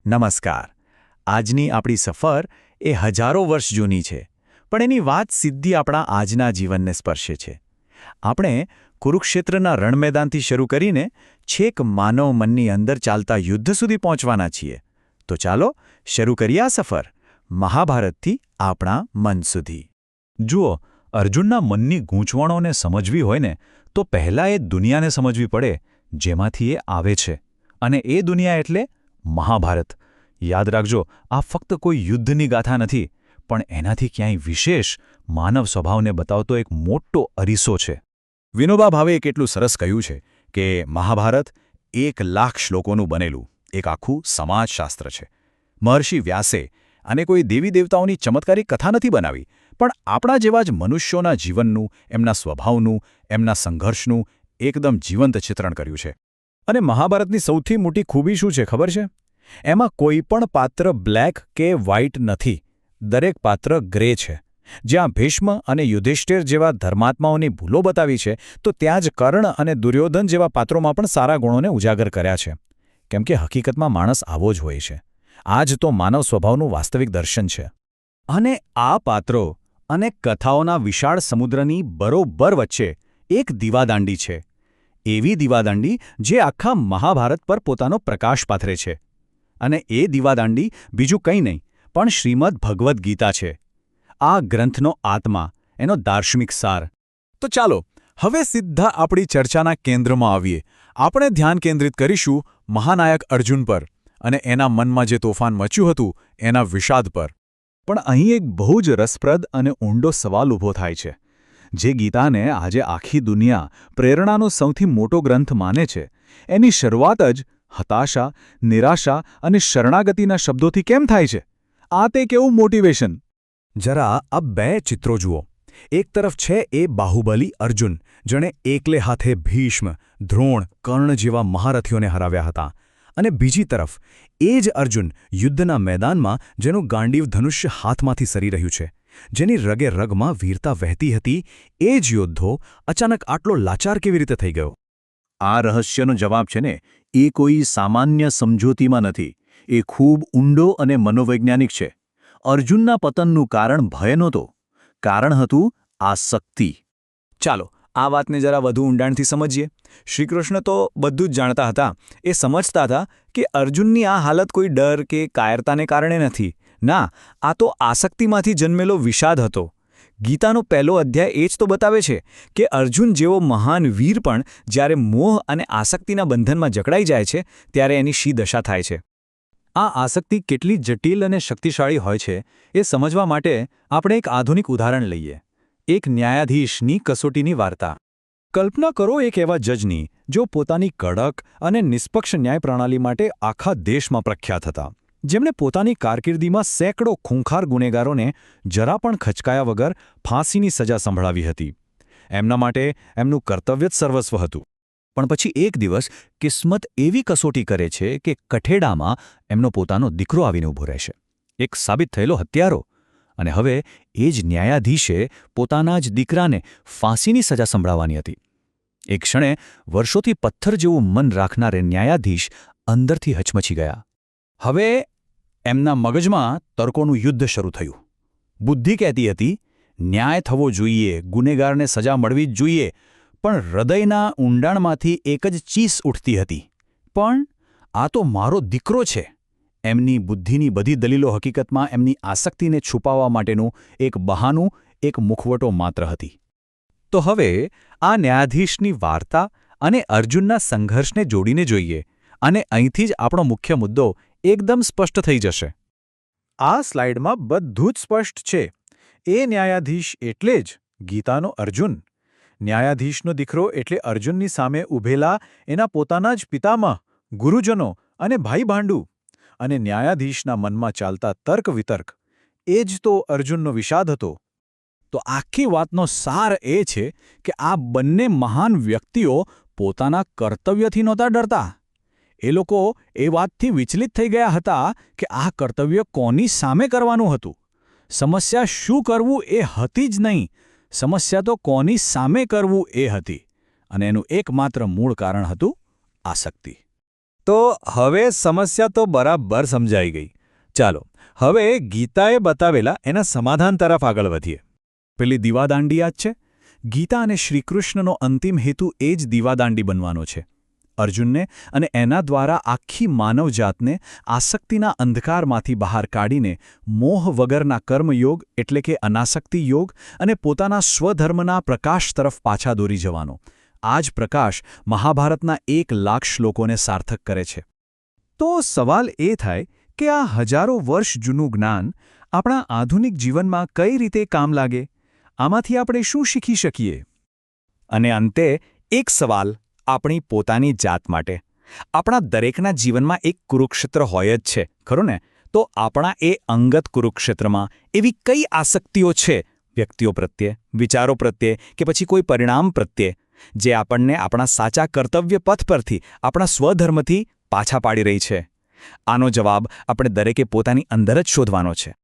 નમસ્કાર. આજની આપણી સફર એ હજારો વર્ષ જૂની છે, પણ એની વાત સીધી આપણા આજના જીવનને સ્પર્શે છે. આપણે કુરુક્ષેત્રના રણમેદાનથી શરૂ કરીને છેક માનવ મનની અંદર ચાલતા યુદ્ધ સુધી પહોંચવાના છીએ. તો ચાલો શરૂ કરીએ આ સફર, મહાભારતથી આપણા મન સુધી. જુઓ, અર્જુનના મનની ગૂંચવણોને સમજવી હોય ને તો પહેલાં એ દુનિયાને સમજવી પડે જેમાંથી એ આવે છે. અને એ દુનિયા એટલે મહાભારત. યાદ રાખજો, આ ફક્ત કોઈ યુદ્ધની ગાથા નથી, પણ એનાથી ક્યાંય વિશેષ માનવ સ્વભાવને બતાવતો એક મોટો અરીસો છે. વિનોબા ભાવેએ કેટલું સરસ કહ્યું છે કે મહાભારત 1,00,000 શ્લોકોનું બનેલું એક આખું સમાજશાસ્ત્ર છે. મહર્ષિ વ્યાસે અને કોઈ દેવી દેવતાઓની ચમત્કારી કથા નથી બનાવી, પણ આપણા જેવા જ મનુષ્યોના જીવનનું, એમના સ્વભાવનું, એમના સંઘર્ષનું એકદમ જીવંત ચિત્રણ કર્યું છે. અને મહાભારતની સૌથી મોટી ખૂબી શું છે ખબર છે? એમાં કોઈ પણ પાત્ર બ્લેક કે વ્હાઇટ નથી. દરેક પાત્ર ગ્રે છે. જ્યાં ભીષ્મ અને યુધિષ્ઠિર જેવા ધર્માત્માઓની ભૂલો બતાવી છે, તો ત્યાં જ કર્ણ અને દુર્યોધન જેવા પાત્રોમાં પણ સારા ગુણોને ઉજાગર કર્યા છે. કેમ કે હકીકતમાં માણસ આવો જ હોય છે. આ જ તો માનવ સ્વભાવનું વાસ્તવિક દર્શન છે. અને આ પાત્રો અને કથાઓના વિશાળ સમુદ્રની બરોબર વચ્ચે એક દીવાદાંડી છે. એવી દીવાદાંડી જે આખા મહાભારત પર પોતાનો પ્રકાશ પાથરે છે. અને એ દીવાદાંડી બીજું કંઈ નહીં પણ શ્રીમદ્ ભગવદ્ ગીતા છે. આ ગ્રંથનો આત્મા, એનો દાર્શનિક સાર. તો ચાલો હવે સીધા આપણી ચર્ચાના કેન્દ્રમાં આવીએ. આપણે ધ્યાન કેન્દ્રિત કરીશું મહાનાયક અર્જુન પર અને એના મનમાં જે તોફાન મચ્યું હતું એના વિષાદ પર. પણ અહીં એક બહુ જ રસપ્રદ અને ઊંડો સવાલ ઊભો થાય છે. જે ગીતાને આજે આખી દુનિયા પ્રેરણાનો સૌથી મોટો ગ્રંથ માને છે, એની શરૂઆત જ હતાશા, નિરાશા અને શરણાગતિના શબ્દોથી કેમ થાય છે? આ તે કેવું મોટિવેશન! જરા આ બે ચિત્રો જુઓ. એક તરફ છે એ બાહુબલી અર્જુન, જેણે એકલે હાથે ભીષ્મ, દ્રોણ, કર્ણ જેવા મહારથીઓને હરાવ્યા હતા. અને બીજી તરફ એ જ અર્જુન યુદ્ધના મેદાનમાં જેનું ગાંડીવ ધનુષ્ય હાથમાંથી સરી રહ્યું છે, જેની રગે રગમાં વીરતા વહેતી હતી, એ જ યોદ્ધો અચાનક આટલો લાચાર કેવી રીતે થઈ ગયો? આ રહસ્યનો જવાબ છે ને એ કોઈ સામાન્ય સમજૂતીમાં નથી. એ ખૂબ ઊંડો અને મનોવૈજ્ઞાનિક છે. અર્જુનના પતનનું કારણ ભય નહોતો, કારણ હતું આસક્તિ. ચાલો આ વાતને જરા વધુ ઊંડાણથી સમજીએ. શ્રીકૃષ્ણ તો બધું જ જાણતા હતા. એ સમજતા હતા કે અર્જુનની આ હાલત કોઈ ડર કે કાયરતાને કારણે નથી. ના, આ તો આસક્તિમાંથી જન્મેલો વિષાદ હતો. ગીતાનો પહેલો અધ્યાય એ જ તો બતાવે છે કે અર્જુન જેવો મહાન વીર પણ જ્યારે મોહ અને આસક્તિના બંધનમાં જકડાઈ જાય છે, ત્યારે એની શી દશા થાય છે. આ આસક્તિ કેટલી જટિલ અને શક્તિશાળી હોય છે, એ સમજવા માટે આપણે એક આધુનિક ઉદાહરણ લઈએ. એક ન્યાયાધીશની કસોટીની વાર્તા. કલ્પના કરો એક એવા જજની જો પોતાની કડક અને નિષ્પક્ષ ન્યાય પ્રણાલી માટે આખા દેશમાં પ્રખ્યાત હતા, જેમણે પોતાની કારકિર્દીમાં સેંકડો ખૂંખાર ગુનેગારોને જરા પણ ખચકાયા વગર ફાંસીની સજા સંભળાવી હતી. એમના માટે એમનું કર્તવ્ય જ સર્વસ્વ હતું. પણ પછી એક દિવસ કિસ્મત એવી કસોટી કરે છે કે કઠેડામાં એમનો પોતાનો દીકરો આવીને ઊભો રહેશે, એક સાબિત થયેલો હત્યારો. અને હવે એ જ ન્યાયાધીશે પોતાના જ દીકરાને ફાંસીની સજા સંભળાવવાની હતી. એક ક્ષણે વર્ષોથી પથ્થર જેવું મન રાખનારે ન્યાયાધીશ અંદરથી હચમચી ગયા. હવે એમના મગજમાં તર્કોનું યુદ્ધ શરૂ થયું. બુદ્ધિ કહેતી હતી ન્યાય થવો જોઈએ, ગુનેગારને સજા મળવી જ જોઈએ. પણ હૃદયના ઊંડાણમાંથી એક જ ચીસ ઉઠતી હતી, પણ આ તો મારો દીકરો છે. એમની બુદ્ધિની બધી દલીલો હકીકતમાં એમની આસક્તિને છુપાવવા માટેનું એક બહાનું, એક મુખવટો માત્ર હતી. તો હવે આ ન્યાયાધીશની વાર્તા અને અર્જુનના સંઘર્ષને જોડીને જોઈએ, અને અહીંથી જ આપણો મુખ્ય મુદ્દો એકદમ સ્પષ્ટ થઈ જશે. આ સ્લાઇડમાં બધું જ સ્પષ્ટ છે. એ ન્યાયાધીશ એટલે જ ગીતાનો અર્જુન. ન્યાયાધીશનો દીકરો એટલે અર્જુનની સામે ઊભેલા એના પોતાના જ પિતામહ, ગુરુજનો અને ભાઈ ભાંડુ. અને ન્યાયાધીશના મનમાં ચાલતા તર્ક વિતર્ક, એ જ તો અર્જુનનો વિષાદ હતો. તો આખી વાતનો સાર એ છે કે આ બંને મહાન વ્યક્તિઓ પોતાના કર્તવ્યથી નહોતા ડરતા. એ લોકો એ વાતથી વિચલિત થઈ ગયા હતા કે આ કર્તવ્ય કોની સામે કરવાનું હતું. સમસ્યા શું કરવું એ હતી જ નહીં, સમસ્યા તો કોની સામે કરવું એ હતી. અને એનું એકમાત્ર મૂળ કારણ હતું આસક્તિ. તો હવે સમસ્યા તો બરાબર સમજાઈ ગઈ. ચાલો હવે ગીતાએ બતાવેલા એના સમાધાન તરફ આગળ વધીએ. પેલી દીવાદાંડી યાદ છે? ગીતા અને શ્રીકૃષ્ણનો અંતિમ હેતુ એ જ દીવાદાંડી બનવાનો છે. અર્જુનને અને એના દ્વારા આખી માનવજાતને આસક્તિના અંધકારમાંથી બહાર કાઢીને મોહ વગરના કર્મયોગ એટલે કે અનાસક્તિ યોગ અને પોતાના સ્વધર્મના પ્રકાશ તરફ પાછા દોરી જવાનો. આ જ પ્રકાશ મહાભારતના 1 લાખ શ્લોકોને સાર્થક કરે છે. તો સવાલ એ થાય કે આ હજારો વર્ષ જૂનું જ્ઞાન આપણા આધુનિક જીવનમાં કઈ રીતે કામ લાગે? આમાંથી આપણે શું શીખી શકીએ? અને અંતે એક સવાલ આપણી પોતાની જાત માટે. આપણા દરેકના જીવનમાં એક કુરુક્ષેત્ર હોય જ છે, ખરું ને? તો આપણા એ અંગત કુરુક્ષેત્રમાં એવી કઈ આસક્તિઓ છે, વ્યક્તિઓ પ્રત્યે, વિચારો પ્રત્યે કે પછી કોઈ પરિણામ પ્રત્યે, જે આપણને આપણા સાચા કર્તવ્ય પથ પરથી, આપણા સ્વધર્મથી પાછા પાડી રહી છે? આનો જવાબ આપણે દરેકે પોતાની અંદર જ શોધવાનો છે.